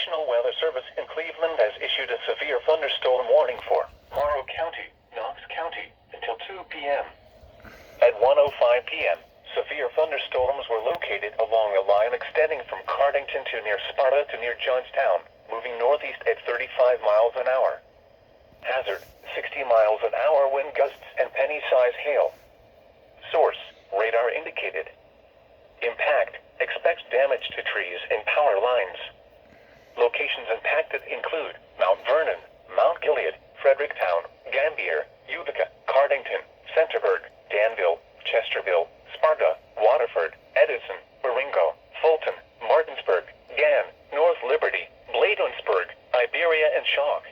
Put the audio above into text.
National Weather Service in Cleveland has issued a severe thunderstorm warning for Morrow County, Knox County, until 2 p.m. At 1:05 p.m., severe thunderstorms were located along a line extending from Cardington to near Sparta to near Johnstown, moving northeast at 35 miles an hour. Hazard, 60 miles an hour wind gusts and penny-size hail. Source, radar indicated. Impact, expects damage to trees and power lines. Locations impacted include Mount Vernon, Mount Gilead, Fredericktown, Gambier, Utica, Cardington, Centerburg, Danville, Chesterville, Sparta, Waterford, Edison, Baringo, Fulton, Martinsburg, Gann, North Liberty, Bladensburg, Iberia and Chalk.